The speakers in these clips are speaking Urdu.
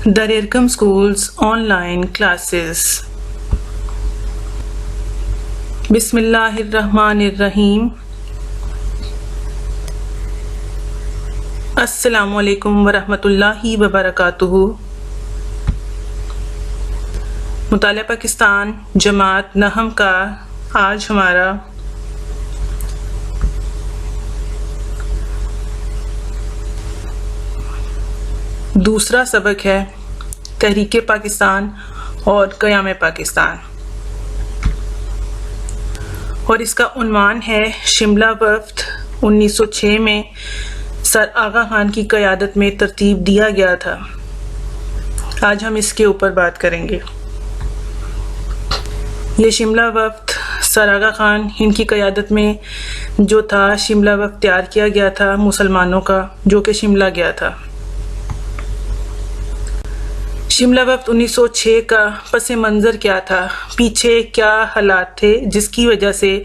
Darirkam Schools online classes. Bismillahirrahmanirrahim. Assalamu alaikum wa rahmatullahi wa barakatuhu. مطالعہ پاکستان جماعت نہم کا آج ہمارا دوسرا سبق ہے تحریک پاکستان اور قیام پاکستان، اور اس کا عنوان ہے شملہ وفد 1906 میں سر آغا خان کی قیادت میں ترتیب دیا گیا تھا۔ آج ہم اس کے اوپر بات کریں گے۔ یہ شملہ وفد سر آغا خان ان کی قیادت میں جو تھا، شملہ وفد تیار کیا گیا تھا مسلمانوں کا، جو کہ شملہ گیا تھا۔ شملہ وفد 1906 کا پس منظر کیا تھا، پیچھے کیا حالات تھے جس کی وجہ سے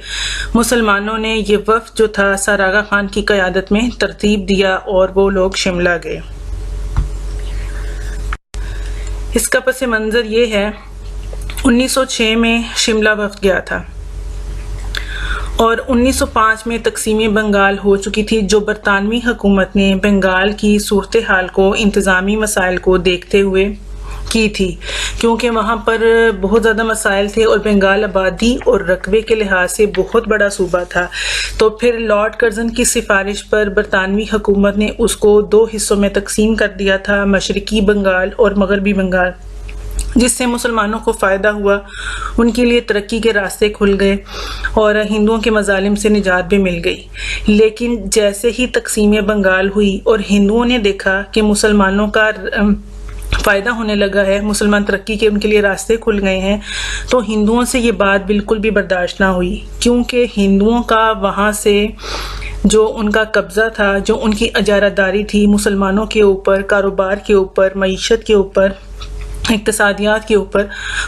مسلمانوں نے یہ وفد جو تھا سر آغا خان کی قیادت میں ترتیب دیا اور وہ لوگ شملہ گئے۔ اس کا پس منظر یہ ہے، 1906 میں شملہ وفد گیا تھا اور 1905 میں تقسیم بنگال ہو چکی تھی، جو برطانوی حکومت نے بنگال کی صورتحال کو انتظامی مسائل کو دیکھتے ہوئے کی تھی، کیونکہ وہاں پر بہت زیادہ مسائل تھے اور بنگال آبادی اور رقبے کے لحاظ سے بہت بڑا صوبہ تھا۔ تو پھر لارڈ کرزن کی سفارش پر برطانوی حکومت نے اس کو 2 حصوں میں تقسیم کر دیا تھا، مشرقی بنگال اور مغربی بنگال، جس سے مسلمانوں کو فائدہ ہوا، ان کے لیے ترقی کے راستے کھل گئے اور ہندوؤں کے مظالم سے نجات بھی مل گئی۔ لیکن جیسے ہی تقسیم بنگال ہوئی اور ہندوؤں نے دیکھا کہ مسلمانوں کا فائدہ ہونے لگا ہے، مسلمان ترقی کے ان کے لیے راستے کھل گئے ہیں، تو ہندوؤں سے یہ بات بالکل بھی برداشت نہ ہوئی، کیونکہ ہندوؤں کا وہاں سے جو ان کا قبضہ تھا، جو ان کی اجارہ داری تھی مسلمانوں کے اوپر، کاروبار کے اوپر، معیشت کے اوپر، اقتصادیات کے اوپر،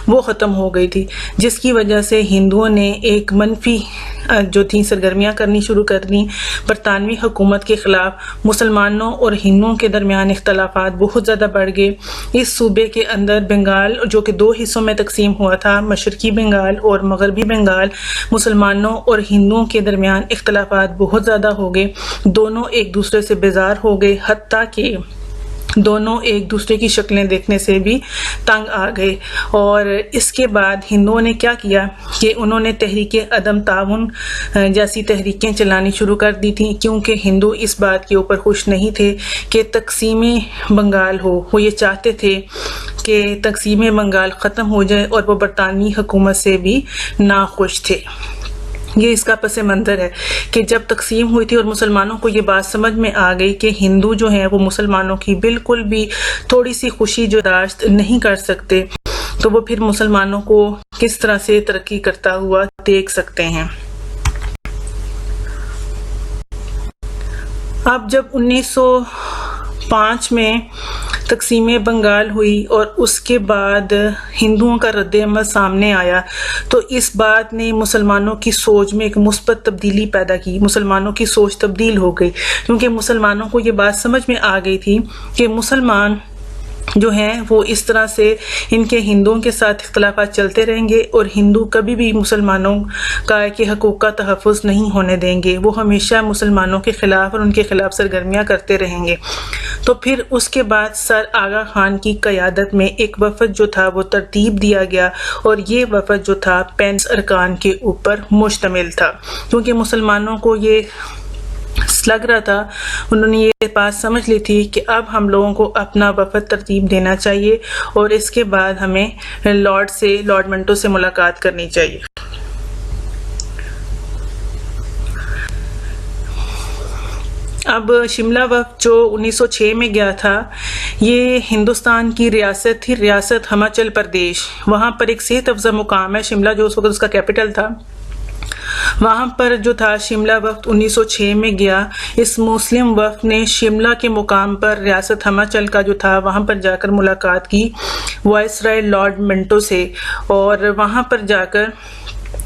وہ ختم ہو گئی تھی، جس کی وجہ سے ہندوؤں نے ایک منفی جو تھی سرگرمیاں کرنی شروع کر دیں برطانوی حکومت کے خلاف۔ مسلمانوں اور ہندوؤں کے درمیان اختلافات بہت زیادہ بڑھ گئے۔ اس صوبے کے اندر بنگال جو کہ 2 حصوں میں تقسیم ہوا تھا، مشرقی بنگال اور مغربی بنگال، مسلمانوں اور ہندوؤں کے درمیان اختلافات بہت زیادہ ہو گئے، دونوں ایک دوسرے سے بیزار ہو گئے، حتیٰ کہ دونوں ایک دوسرے کی شکلیں دیکھنے سے بھی تنگ آ گئے۔ اور اس کے بعد ہندوؤں نے کیا کیا کہ انہوں نے تحریک عدم تعاون جیسی تحریکیں چلانی شروع کر دی تھیں، کیونکہ ہندو اس بات کے اوپر خوش نہیں تھے کہ تقسیم بنگال ہو۔ وہ یہ چاہتے تھے کہ تقسیم بنگال ختم ہو جائے، اور وہ برطانوی حکومت سے بھی ناخوش تھے۔ یہ اس کا پس منظر ہے کہ جب تقسیم ہوئی تھی اور مسلمانوں کو یہ بات سمجھ میں آ گئی کہ ہندو جو ہیں وہ مسلمانوں کی بالکل بھی تھوڑی سی خوشی جو برداشت نہیں کر سکتے، تو وہ پھر مسلمانوں کو کس طرح سے ترقی کرتا ہوا دیکھ سکتے ہیں۔ اب جب 1905 میں تقسیم بنگال ہوئی اور اس کے بعد ہندوؤں کا رد عمل سامنے آیا، تو اس بات نے مسلمانوں کی سوچ میں ایک مثبت تبدیلی پیدا کی۔ مسلمانوں کی سوچ تبدیل ہو گئی، کیونکہ مسلمانوں کو یہ بات سمجھ میں آ گئی تھی کہ مسلمان جو ہیں وہ اس طرح سے ان کے ہندوؤں کے ساتھ اختلافات چلتے رہیں گے، اور ہندو کبھی بھی مسلمانوں کا کے حقوق کا تحفظ نہیں ہونے دیں گے، وہ ہمیشہ مسلمانوں کے خلاف اور ان کے خلاف سرگرمیاں کرتے رہیں گے۔ تو پھر اس کے بعد سر آغا خان کی قیادت میں ایک وفد جو تھا وہ ترتیب دیا گیا، اور یہ وفد جو تھا 35 ارکان کے اوپر مشتمل تھا، کیونکہ مسلمانوں کو یہ لگ رہا تھا، انہوں نے یہ بات سمجھ لی تھی کہ اب ہم لوگوں کو اپنا وفد ترتیب دینا چاہیے، اور اس کے بعد ہمیں لارڈ منٹو سے ملاقات کرنی چاہیے۔ اب شملہ وفد جو 1906 میں گیا تھا، یہ ہندوستان کی ریاست تھی، ریاست ہماچل پردیش۔ وہاں پر ایک صحت افزا مقام ہے شملہ، جو اس وقت اس کا کیپٹل تھا۔ وہاں پر جو تھا شملہ وفد 1906 میں گیا۔ اس مسلم وفد نے شملہ کے مقام پر ریاست ہماچل کا جو تھا وہاں پر جا کر ملاقات کی وائسرائے لارڈ منٹو سے، اور وہاں پر جا کر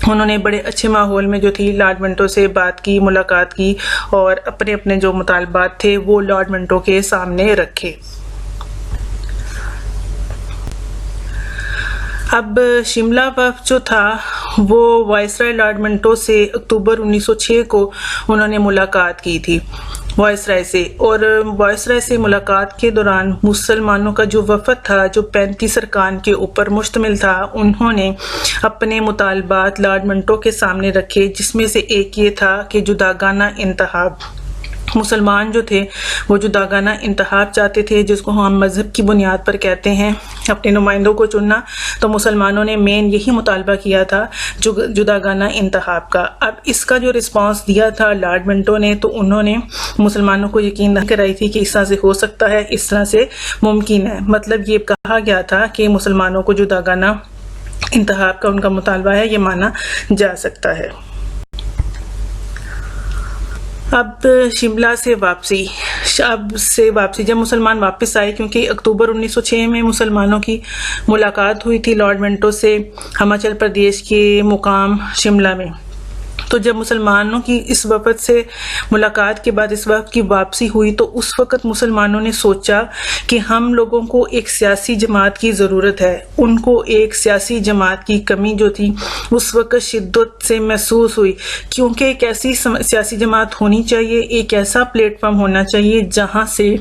انہوں نے بڑے اچھے ماحول میں جو تھی لارڈ منٹو سے بات کی، ملاقات کی، اور اپنے اپنے جو مطالبات تھے وہ لارڈ منٹو کے سامنے رکھے۔ اب شملہ وفد جو تھا وہ وائسرائے لارڈ منٹو سے اکتوبر 1906 کو انہوں نے ملاقات کی تھی وائسرائے سے، اور وائسرائے سے ملاقات کے دوران مسلمانوں کا جو وفد تھا جو 35 ارکان کے اوپر مشتمل تھا، انہوں نے اپنے مطالبات لارڈ منٹو کے سامنے رکھے، جس میں سے ایک یہ تھا کہ جداگانہ انتخاب، مسلمان جو تھے وہ جداگانہ انتخاب چاہتے تھے، جس کو ہم مذہب کی بنیاد پر کہتے ہیں، اپنے نمائندوں کو چننا۔ تو مسلمانوں نے مین یہی مطالبہ کیا تھا جو جداگانہ انتخاب کا۔ اب اس کا جو رسپانس دیا تھا لارڈ منٹو نے، تو انہوں نے مسلمانوں کو یقین کرائی تھی کہ اس طرح سے ہو سکتا ہے، اس طرح سے ممکن ہے۔ مطلب یہ کہا گیا تھا کہ مسلمانوں کو جداگانہ انتخاب کا ان کا مطالبہ ہے، یہ مانا جا سکتا ہے۔ اب شملہ سے واپسی، جب مسلمان واپس آئے، کیونکہ اکتوبر 1906 میں مسلمانوں کی ملاقات ہوئی تھی لارڈ منٹو سے ہماچل پردیش کے مقام شملہ میں، تو جب مسلمانوں کی اس وفد سے ملاقات کے بعد اس وفد کی واپسی ہوئی، تو اس وقت مسلمانوں نے سوچا کہ ہم لوگوں کو ایک سیاسی جماعت کی ضرورت ہے۔ ان کو ایک سیاسی جماعت کی کمی جو تھی اس وقت شدت سے محسوس ہوئی، کیونکہ ایک ایسی سیاسی جماعت ہونی چاہیے، ایک ایسا پلیٹ فارم ہونا چاہیے جہاں سے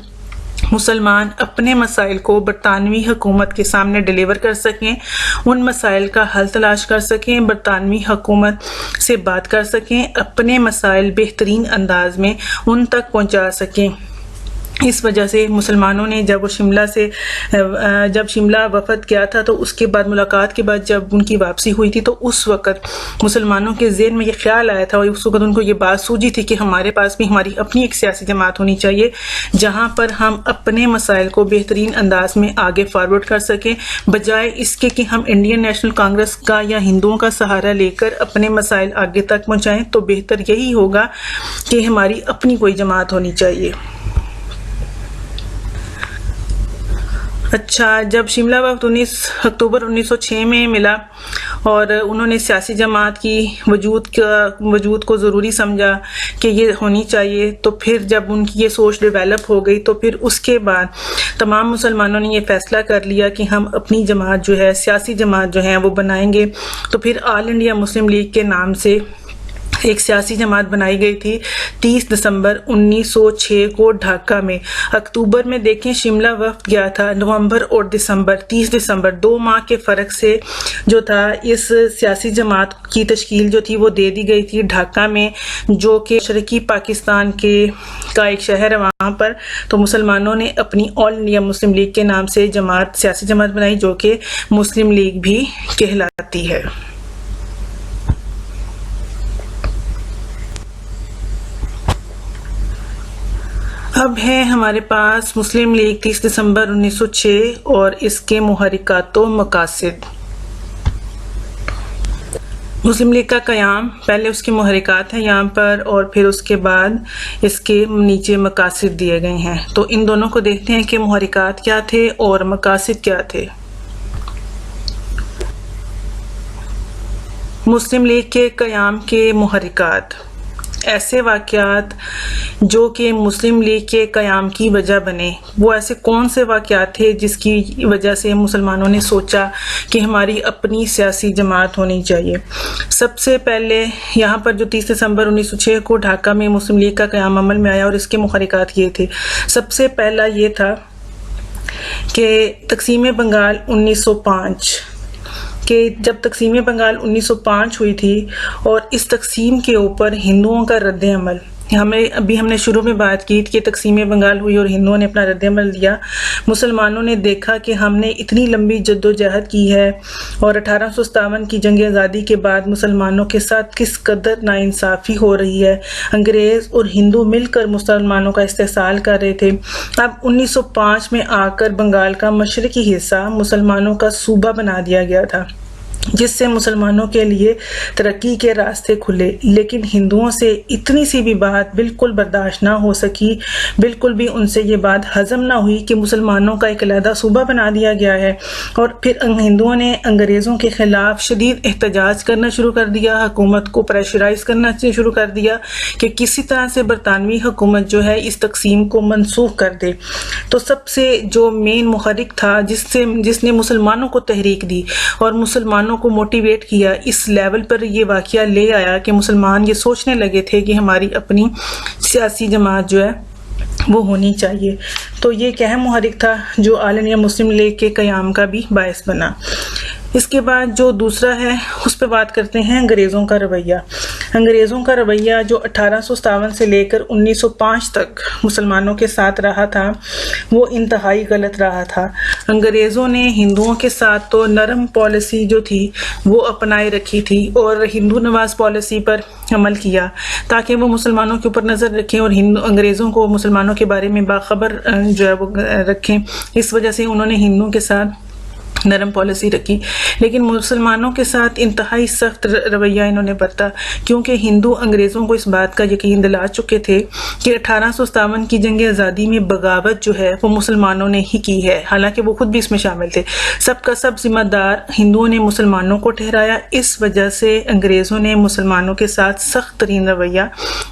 مسلمان اپنے مسائل کو برطانوی حکومت کے سامنے ڈیلیور کر سکیں، ان مسائل کا حل تلاش کر سکیں، برطانوی حکومت سے بات کر سکیں، اپنے مسائل بہترین انداز میں ان تک پہنچا سکیں۔ اس وجہ سے مسلمانوں نے جب شملہ وفد کیا تھا، تو اس کے بعد ملاقات کے بعد جب ان کی واپسی ہوئی تھی، تو اس وقت مسلمانوں کے ذہن میں یہ خیال آیا تھا، اور اس وقت ان کو یہ بات سوجی تھی کہ ہمارے پاس بھی ہماری اپنی ایک سیاسی جماعت ہونی چاہیے جہاں پر ہم اپنے مسائل کو بہترین انداز میں آگے فارورڈ کر سکیں، بجائے اس کے کہ ہم انڈین نیشنل کانگریس کا یا ہندوؤں کا سہارا لے کر اپنے مسائل آگے تک پہنچائیں۔ تو بہتر یہی ہوگا کہ ہماری اپنی کوئی جماعت ہونی چاہیے۔ اچھا، جب شملہ وفد 19 اکتوبر 1906 میں ملا اور انہوں نے سیاسی جماعت کی وجود کو ضروری سمجھا کہ یہ ہونی چاہیے، تو پھر جب ان کی یہ سوچ ڈیولپ ہو گئی، تو پھر اس کے بعد تمام مسلمانوں نے یہ فیصلہ کر لیا کہ ہم اپنی جماعت جو ہے، سیاسی جماعت جو ہے وہ بنائیں گے۔ تو پھر آل انڈیا مسلم لیگ کے نام سے ایک سیاسی جماعت بنائی گئی تھی 30 دسمبر 1906 کو ڈھاکہ میں۔ اکتوبر میں دیکھیں شملہ وفد گیا تھا، نومبر اور دسمبر 30 دسمبر 2 ماہ کے فرق سے جو تھا اس سیاسی جماعت کی تشکیل جو تھی وہ دے دی گئی تھی ڈھاکہ میں، جو کہ مشرقی پاکستان کا ایک شہر ہے وہاں پر۔ تو مسلمانوں نے اپنی آل انڈیا مسلم لیگ کے نام سے سیاسی جماعت بنائی، جو کہ مسلم لیگ بھی کہلاتی ہے۔ اب ہے ہمارے پاس مسلم لیگ 30 دسمبر 1906 اور اس کے محرکات و مقاصد۔ مسلم لیگ کا قیام، پہلے اس کے محرکات ہیں یہاں پر، اور پھر اس کے بعد اس کے نیچے مقاصد دیے گئے ہیں۔ تو ان دونوں کو دیکھتے ہیں کہ محرکات کیا تھے اور مقاصد کیا تھے۔ مسلم لیگ کے قیام کے محرکات، ایسے واقعات جو کہ مسلم لیگ کے قیام کی وجہ بنے، وہ ایسے کون سے واقعات تھے جس کی وجہ سے مسلمانوں نے سوچا کہ ہماری اپنی سیاسی جماعت ہونی چاہیے۔ سب سے پہلے یہاں پر جو 30 دسمبر 1906 کو ڈھاکہ میں مسلم لیگ کا قیام عمل میں آیا، اور اس کے محرکات یہ تھے۔ سب سے پہلا یہ تھا کہ تقسیم بنگال 1905، کہ جب تقسیم بنگال 1905 ہوئی تھی اور اس تقسیم کے اوپر ہندوؤں کا رد عمل، ہم نے شروع میں بات کی کہ تقسیم بنگال ہوئی اور ہندوؤں نے اپنا رد عمل دیا۔ مسلمانوں نے دیکھا کہ ہم نے اتنی لمبی جدوجہد کی ہے اور 1857 کی جنگ آزادی کے بعد مسلمانوں کے ساتھ کس قدر ناانصافی ہو رہی ہے، انگریز اور ہندو مل کر مسلمانوں کا استحصال کر رہے تھے۔ اب 1905 میں آ کر بنگال کا مشرقی حصہ مسلمانوں کا صوبہ بنا دیا گیا تھا، جس سے مسلمانوں کے لیے ترقی کے راستے کھلے، لیکن ہندوؤں سے اتنی سی بھی بات بالکل برداشت نہ ہو سکی، بالکل بھی ان سے یہ بات ہضم نہ ہوئی کہ مسلمانوں کا ایک علیحدہ صوبہ بنا دیا گیا ہے۔ اور پھر ہندوؤں نے انگریزوں کے خلاف شدید احتجاج کرنا شروع کر دیا، حکومت کو پریشرائز کرنا شروع کر دیا کہ کسی طرح سے برطانوی حکومت جو ہے اس تقسیم کو منسوخ کر دے۔ تو سب سے جو مین محرک تھا جس نے مسلمانوں کو تحریک دی اور مسلمانوں کو موٹیویٹ کیا، اس لیول پر یہ واقعہ لے آیا کہ مسلمان یہ سوچنے لگے تھے کہ ہماری اپنی سیاسی جماعت جو ہے وہ ہونی چاہیے۔ تو یہ ایک اہم محرک تھا جو آل انڈیا مسلم لیگ کے قیام کا بھی باعث بنا۔ اس کے بعد جو دوسرا ہے اس پہ بات کرتے ہیں انگریزوں کا رویہ۔ انگریزوں کا رویہ جو 1857 سے لے کر 1905 تک مسلمانوں کے ساتھ رہا تھا وہ انتہائی غلط رہا تھا۔ انگریزوں نے ہندوؤں کے ساتھ تو نرم پالیسی جو تھی وہ اپنائے رکھی تھی اور ہندو نواز پالیسی پر عمل کیا تاکہ وہ مسلمانوں کے اوپر نظر رکھیں اور انگریزوں کو مسلمانوں کے بارے میں باخبر جو ہے وہ رکھیں۔ اس وجہ سے انہوں نے ہندوؤں کے ساتھ نرم پالیسی رکھی، لیکن مسلمانوں کے ساتھ انتہائی سخت رویہ انہوں نے برتا، کیونکہ ہندو انگریزوں کو اس بات کا یقین دلا چکے تھے کہ 1857 کی جنگ آزادی میں بغاوت جو ہے وہ مسلمانوں نے ہی کی ہے، حالانکہ وہ خود بھی اس میں شامل تھے۔ سب کا سب ذمہ دار ہندوؤں نے مسلمانوں کو ٹھہرایا۔ اس وجہ سے انگریزوں نے مسلمانوں کے ساتھ سخت ترین رویہ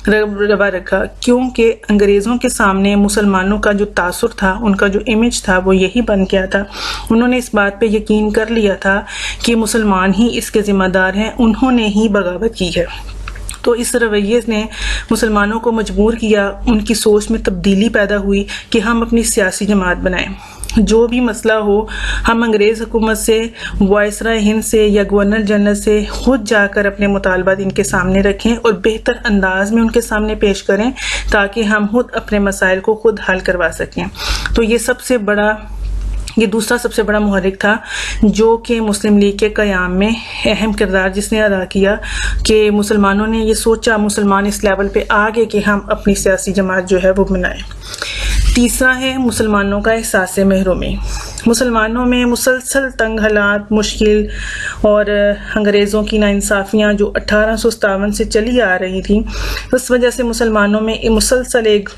روا رکھا، کیونکہ انگریزوں کے سامنے مسلمانوں کا جو تاثر تھا، ان کا جو امیج تھا وہ یہی بن گیا تھا۔ انہوں نے اس بات پہ یقین کر لیا تھا کہ مسلمان ہی اس کے ذمہ دار ہیں، انہوں نے ہی بغاوت کی ہے۔ تو اس رویے نے مسلمانوں کو مجبور کیا، ان کی سوچ میں تبدیلی پیدا ہوئی کہ ہم اپنی سیاسی جماعت بنائیں، جو بھی مسئلہ ہو ہم انگریز حکومت سے، وائسرائے ہند سے یا گورنر جنرل سے خود جا کر اپنے مطالبات ان کے سامنے رکھیں اور بہتر انداز میں ان کے سامنے پیش کریں تاکہ ہم خود اپنے مسائل کو خود حل کروا سکیں۔ تو یہ دوسرا سب سے بڑا محرک تھا جو کہ مسلم لیگ کے قیام میں اہم کردار جس نے ادا کیا کہ مسلمانوں نے یہ سوچا، مسلمان اس لیول پہ آ گئے کہ ہم اپنی سیاسی جماعت جو ہے وہ بنائیں۔ تیسرا ہے مسلمانوں کا احساس محرومی۔ مسلمانوں میں مسلسل تنگ حالات، مشکل اور انگریزوں کی ناانصافیاں جو 1857 سے چلی آ رہی تھیں، اس وجہ سے مسلمانوں میں مسلسل ایک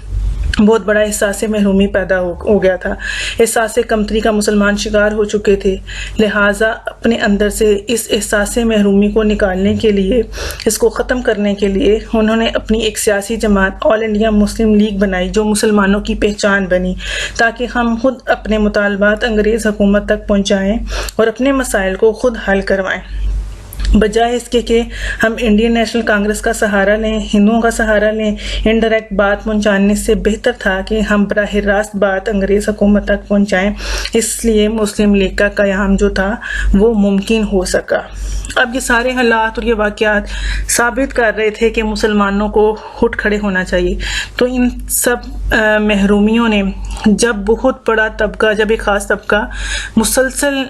بہت بڑا احساس محرومی پیدا ہو گیا تھا۔ احساس کمتری کا مسلمان شکار ہو چکے تھے، لہٰذا اپنے اندر سے اس احساس محرومی کو نکالنے کے لیے، اس کو ختم کرنے کے لیے انہوں نے اپنی ایک سیاسی جماعت آل انڈیا مسلم لیگ بنائی جو مسلمانوں کی پہچان بنی، تاکہ ہم خود اپنے مطالبات انگریز حکومت تک پہنچائیں اور اپنے مسائل کو خود حل کروائیں، بجائے اس کے کہ ہم انڈین نیشنل کانگریس کا سہارا لیں، ہندوؤں کا سہارا لیں۔ انڈائریکٹ بات پہنچانے سے بہتر تھا کہ ہم براہ راست بات انگریز حکومت تک پہنچائیں، اس لیے مسلم لیگ کا قیام جو تھا وہ ممکن ہو سکا۔ اب یہ سارے حالات اور یہ واقعات ثابت کر رہے تھے کہ مسلمانوں کو اٹھ کھڑے ہونا چاہیے۔ تو ان سب محرومیوں نے جب بہت بڑا طبقہ، جب ایک خاص طبقہ مسلسل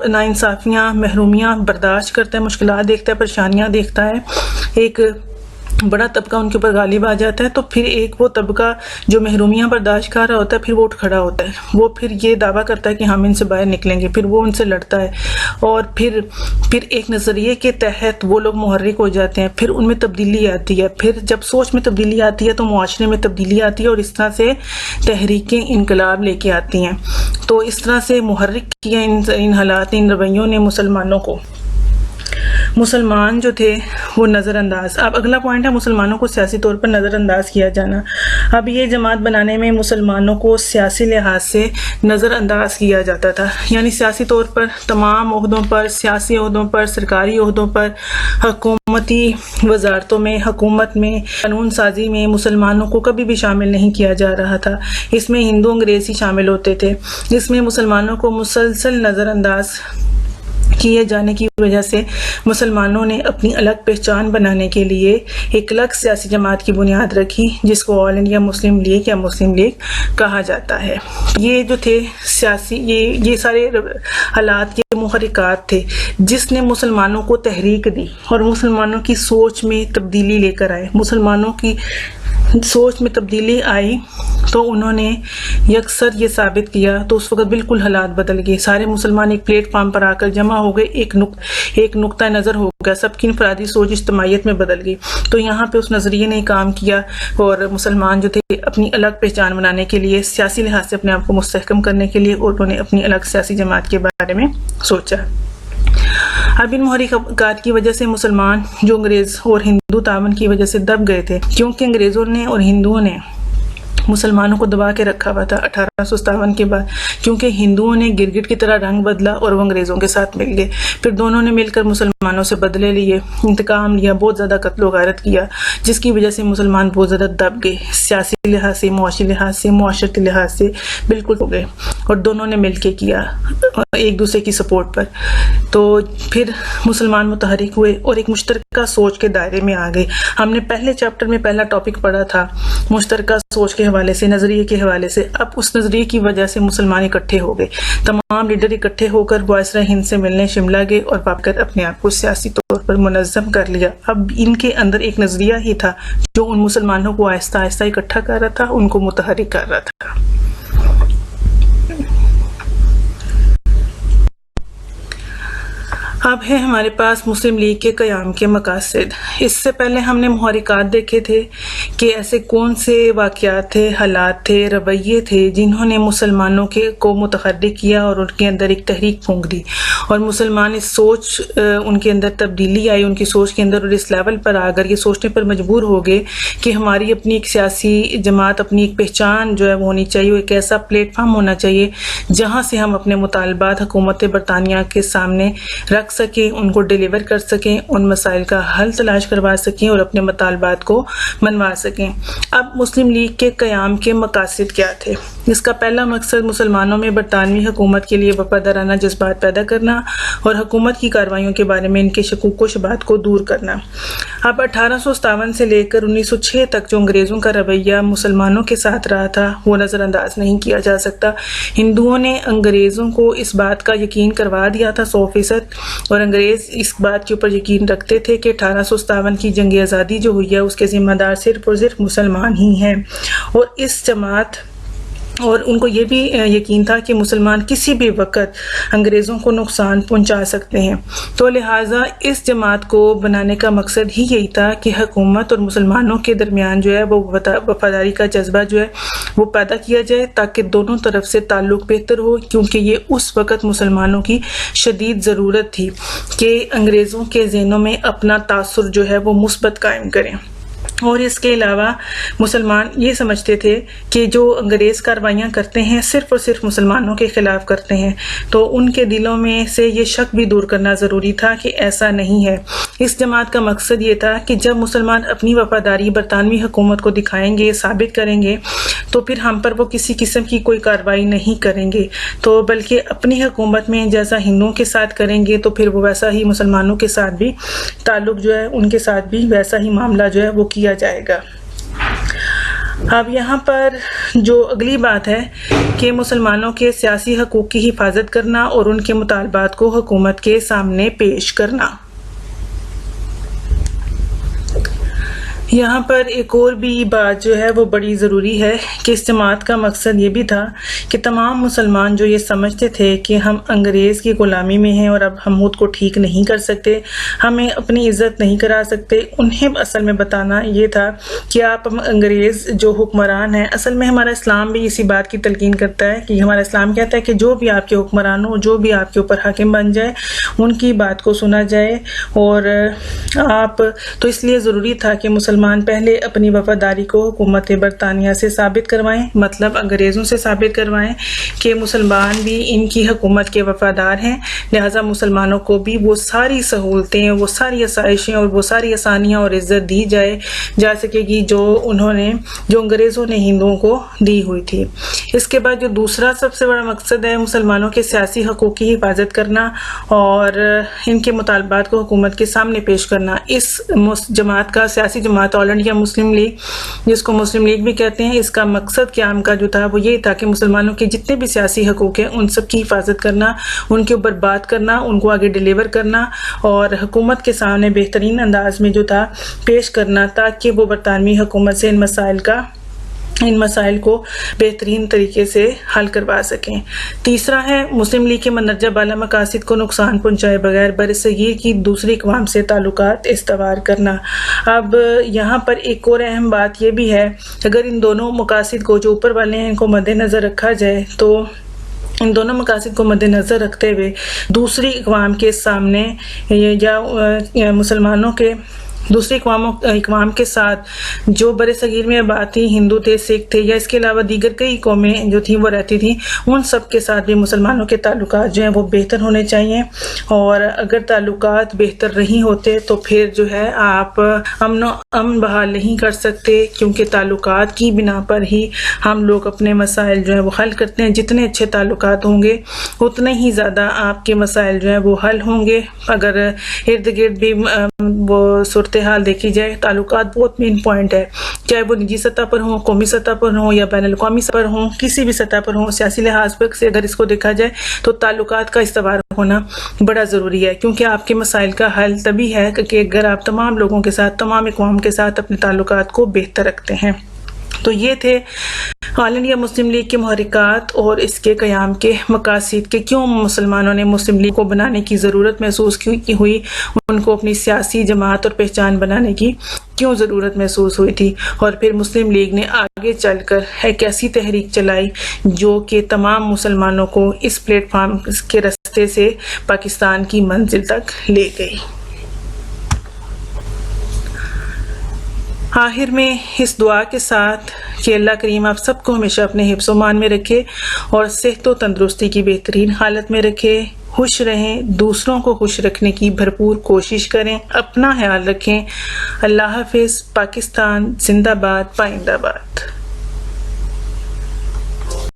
ناانصافیاں، محرومیاں برداشت کرتا ہے، مشکلات دیکھتا ہے، پریشانیاں دیکھتا ہے، ایک بڑا طبقہ ان کے اوپر غالب آ جاتا ہے، تو پھر ایک وہ طبقہ جو محرومیاں برداشت کر رہا ہوتا ہے پھر وہ اٹھ کھڑا ہوتا ہے، وہ پھر یہ دعویٰ کرتا ہے کہ ہم ان سے باہر نکلیں گے، پھر وہ ان سے لڑتا ہے اور پھر ایک نظریے کے تحت وہ لوگ محرک ہو جاتے ہیں، پھر ان میں تبدیلی آتی ہے، پھر جب سوچ میں تبدیلی آتی ہے تو معاشرے میں تبدیلی آتی ہے اور اس طرح سے تحریکیں انقلاب لے کے آتی ہیں۔ تو اس طرح سے محرک کیا ان حالات، ان رویوں نے مسلمانوں کو، مسلمان جو تھے وہ نظر انداز۔ اب اگلا پوائنٹ ہے مسلمانوں کو سیاسی طور پر نظر انداز کیا جانا۔ اب یہ جماعت بنانے میں مسلمانوں کو سیاسی لحاظ سے نظر انداز کیا جاتا تھا، یعنی سیاسی طور پر تمام عہدوں پر، سیاسی عہدوں پر، سرکاری عہدوں پر، حکومتی وزارتوں میں، حکومت میں، قانون سازی میں مسلمانوں کو کبھی بھی شامل نہیں کیا جا رہا تھا۔ اس میں ہندو انگریز ہی شامل ہوتے تھے۔ اس میں مسلمانوں کو مسلسل نظر انداز کیے جانے کی وجہ سے مسلمانوں نے اپنی الگ پہچان بنانے کے لیے ایک الگ سیاسی جماعت کی بنیاد رکھی جس کو آل انڈیا مسلم لیگ یا مسلم لیگ کہا جاتا ہے۔ یہ جو تھے سیاسی، یہ سارے حالات کے محرکات تھے جس نے مسلمانوں کو تحریک دی اور مسلمانوں کی سوچ میں تبدیلی لے کر آئے، مسلمانوں کی سوچ میں تبدیلی آئی تو انہوں نے یکسر یہ ثابت کیا، تو اس وقت بالکل حالات بدل گئے، سارے مسلمان ایک پلیٹ فارم پر آ کر جمع ہو گئے، ایک نقطہ نظر ہو گیا، سب کی انفرادی سوچ اجتماعیت میں بدل گئی۔ تو یہاں پہ اس نظریے نے کام کیا اور مسلمان جو تھے اپنی الگ پہچان بنانے کے لیے، سیاسی لحاظ سے اپنے آپ کو مستحکم کرنے کے لیے، اور انہوں نے اپنی الگ سیاسی جماعت کے بارے میں سوچا۔ اب ان محرکات کی وجہ سے مسلمان جو انگریز اور ہندو تعاون کی وجہ سے دب گئے تھے، کیونکہ انگریزوں نے اور ہندوؤں نے مسلمانوں کو دبا کے رکھا ہوا تھا 1857 کے بعد، کیونکہ ہندوؤں نے گرگٹ کی طرح رنگ بدلا اور وہ انگریزوں کے ساتھ مل گئے، پھر دونوں نے مل کر مسلمانوں سے بدلے لیے، انتقام لیا، بہت زیادہ قتل و غارت کیا، جس کی وجہ سے مسلمان بہت زیادہ دب گئے، سیاسی لحاظ سے، معاشی لحاظ سے، معاشرتی لحاظ سے بالکل ہو گئے، اور دونوں نے مل کے کیا ایک دوسرے کی سپورٹ پر۔ تو پھر مسلمان متحرک ہوئے اور ایک مشترکہ سوچ کے دائرے میں آ گئے۔ ہم نے پہلے چیپٹر میں پہلا ٹاپک پڑھا تھا مشترکہ سوچ کے حوالے سے، نظریے کے حوالے سے۔ اب اس نظریے کی وجہ سے مسلمان اکٹھے ہو گئے، تمام لیڈر اکٹھے ہو کر وائسرائے ہند سے ملنے شملہ گئے اور واپس کر اپنے آپ کو سیاسی طور پر منظم کر لیا۔ اب ان کے اندر ایک نظریہ ہی تھا جو ان مسلمانوں کو آہستہ آہستہ اکٹھا کر رہا تھا، ان کو متحرک کر رہا تھا۔ اب ہے ہمارے پاس مسلم لیگ کے قیام کے مقاصد۔ اس سے پہلے ہم نے محرکات دیکھے تھے کہ ایسے کون سے واقعات تھے، حالات تھے، رویے تھے جنہوں نے مسلمانوں کو متحرک کیا اور ان کے اندر ایک تحریک پھونک دی، اور مسلمان اس سوچ ان کے اندر تبدیلی آئی ان کی سوچ کے اندر، اور اس لیول پر آ کر یہ سوچنے پر مجبور ہو گئے کہ ہماری اپنی ایک سیاسی جماعت، اپنی ایک پہچان جو ہے وہ ہونی چاہیے، ایک ایسا پلیٹ فارم ہونا چاہیے جہاں سے ہم اپنے مطالبات حکومت برطانیہ کے سامنے رکھ سکیں، ان کو ڈیلیور کر سکیں، ان مسائل کا حل تلاش کروا سکیں اور اپنے مطالبات کو منوا سکیں۔ اب مسلم لیگ کے قیام کے مقاصد کیا تھے؟ اس کا پہلا مقصد مسلمانوں میں برطانوی حکومت کے لیے وفادارانہ جذبات پیدا کرنا اور حکومت کی کارروائیوں کے بارے میں ان کے شکوک و شبہات کو دور کرنا۔ اب 1857 سے لے کر 1906 تک جو انگریزوں کا رویہ مسلمانوں کے ساتھ رہا تھا وہ نظر انداز نہیں کیا جا سکتا۔ ہندوؤں نے انگریزوں کو اس بات کا یقین کروا دیا تھا 100%، اور انگریز اس بات کے اوپر یقین رکھتے تھے کہ 1857 کی جنگ آزادی جو ہوئی ہے اس کے ذمہ دار صرف اور صرف مسلمان ہی ہیں، اور اس جماعت اور ان کو یہ بھی یقین تھا کہ مسلمان کسی بھی وقت انگریزوں کو نقصان پہنچا سکتے ہیں۔ تو لہٰذا اس جماعت کو بنانے کا مقصد ہی یہی تھا کہ حکومت اور مسلمانوں کے درمیان جو ہے وہ وفاداری کا جذبہ جو ہے وہ پیدا کیا جائے، تاکہ دونوں طرف سے تعلق بہتر ہو، کیونکہ یہ اس وقت مسلمانوں کی شدید ضرورت تھی کہ انگریزوں کے ذہنوں میں اپنا تاثر جو ہے وہ مثبت قائم کریں۔ اور اس کے علاوہ مسلمان یہ سمجھتے تھے کہ جو انگریز کارروائیاں کرتے ہیں صرف اور صرف مسلمانوں کے خلاف کرتے ہیں، تو ان کے دلوں میں سے یہ شک بھی دور کرنا ضروری تھا کہ ایسا نہیں ہے۔ اس جماعت کا مقصد یہ تھا کہ جب مسلمان اپنی وفاداری برطانوی حکومت کو دکھائیں گے، ثابت کریں گے، تو پھر ہم پر وہ کسی قسم کی کوئی کارروائی نہیں کریں گے، تو بلکہ اپنی حکومت میں جیسا ہندوؤں کے ساتھ کریں گے تو پھر وہ ویسا ہی مسلمانوں کے ساتھ بھی تعلق جو ہے ان کے ساتھ بھی ویسا ہی معاملہ جو ہے وہ کیا جائے گا۔ اب یہاں پر جو اگلی بات ہے کہ مسلمانوں کے سیاسی حقوق کی حفاظت کرنا اور ان کے مطالبات کو حکومت کے سامنے پیش کرنا۔ یہاں پر ایک اور بھی بات جو ہے وہ بڑی ضروری ہے کہ اس جماعت کا مقصد یہ بھی تھا کہ تمام مسلمان جو یہ سمجھتے تھے کہ ہم انگریز کی غلامی میں ہیں اور اب ہم خود کو ٹھیک نہیں کر سکتے، ہمیں اپنی عزت نہیں کرا سکتے، انہیں اصل میں بتانا یہ تھا کہ آپ انگریز جو حکمران ہیں، اصل میں ہمارا اسلام بھی اسی بات کی تلقین کرتا ہے کہ ہمارا اسلام کہتا ہے کہ جو بھی آپ کے حکمران ہو، جو بھی آپ کے اوپر حاکم بن جائے، ان کی بات کو سنا جائے، اور آپ تو اس لیے ضروری تھا کہ مسلمان پہلے اپنی وفاداری کو حکومت برطانیہ سے ثابت کروائیں، مطلب انگریزوں سے ثابت کروائیں کہ مسلمان بھی ان کی حکومت کے وفادار ہیں، لہٰذا مسلمانوں کو بھی وہ ساری سہولتیں، وہ ساری آسائشیں اور وہ ساری آسانیاں اور عزت دی جا سکے گی جو انگریزوں نے ہندوؤں کو دی ہوئی تھی۔ اس کے بعد جو دوسرا سب سے بڑا مقصد ہے مسلمانوں کے سیاسی حقوق کی حفاظت کرنا اور ان کے مطالبات کو حکومت کے سامنے پیش کرنا۔ اس جماعت کا، سیاسی جماعت جماعت آل انڈیا مسلم لیگ، جس کو مسلم لیگ بھی کہتے ہیں، اس کا مقصد قیام کا جو تھا وہ یہی تھا کہ مسلمانوں کے جتنے بھی سیاسی حقوق ہیں ان سب کی حفاظت کرنا، ان کے اوپر بات کرنا، ان کو آگے ڈیلیور کرنا اور حکومت کے سامنے بہترین انداز میں جو تھا پیش کرنا، تاکہ وہ برطانوی حکومت سے ان مسائل کو بہترین طریقے سے حل کروا سکیں۔ تیسرا ہے مسلم لیگ کے مندرجہ بالا مقاصد کو نقصان پہنچائے بغیر برصغیر کی دوسری اقوام سے تعلقات استوار کرنا۔ اب یہاں پر ایک اور اہم بات یہ بھی ہے، اگر ان دونوں مقاصد کو جو اوپر والے ہیں ان کو مد نظر رکھا جائے تو ان دونوں مقاصد کو مد نظر رکھتے ہوئے دوسری اقوام کے سامنے یا مسلمانوں کے دوسری اقوام کے ساتھ جو بر صغیر میں آباد تھی، ہندو تھے، سکھ تھے یا اس کے علاوہ دیگر کئی قومیں جو تھیں وہ رہتی تھیں، ان سب کے ساتھ بھی مسلمانوں کے تعلقات جو ہیں وہ بہتر ہونے چاہیے۔ اور اگر تعلقات بہتر نہیں ہوتے تو پھر جو ہے آپ امن بحال نہیں کر سکتے، کیونکہ تعلقات کی بنا پر ہی ہم لوگ اپنے مسائل جو ہیں وہ حل کرتے ہیں۔ جتنے اچھے تعلقات ہوں گے اتنے ہی زیادہ آپ کے مسائل جو ہیں وہ حل ہوں گے۔ اگر ارد گرد بھی وہ صورتحال دیکھی جائے، تعلقات بہت مین پوائنٹ ہے، چاہے وہ نجی سطح پر ہوں، قومی سطح پر ہوں یا بین الاقوامی سطح پر ہوں، کسی بھی سطح پر ہوں، سیاسی لحاظ پر سے اگر اس کو دیکھا جائے تو تعلقات کا استوار ہونا بڑا ضروری ہے، کیونکہ آپ کے مسائل کا حل تبھی ہے کہ اگر آپ تمام لوگوں کے ساتھ، تمام اقوام کے ساتھ اپنے تعلقات کو بہتر رکھتے ہیں۔ تو یہ تھے آل انڈیا مسلم لیگ کے محرکات اور اس کے قیام کے مقاصد کہ کیوں مسلمانوں نے مسلم لیگ کو بنانے کی ضرورت محسوس کی ہوئی، ان کو اپنی سیاسی جماعت اور پہچان بنانے کی کیوں ضرورت محسوس ہوئی تھی، اور پھر مسلم لیگ نے آگے چل کر ایک ایسی تحریک چلائی جو کہ تمام مسلمانوں کو اس پلیٹ فارم کے راستے سے پاکستان کی منزل تک لے گئی۔ آخر میں اس دعا کے ساتھ کہ اللہ کریم آپ سب کو ہمیشہ اپنے حفظ و امان میں رکھے اور صحت و تندرستی کی بہترین حالت میں رکھے، خوش رہیں، دوسروں کو خوش رکھنے کی بھرپور کوشش کریں، اپنا خیال رکھیں۔ اللہ حافظ۔ پاکستان زندہ باد، پائندہ باد۔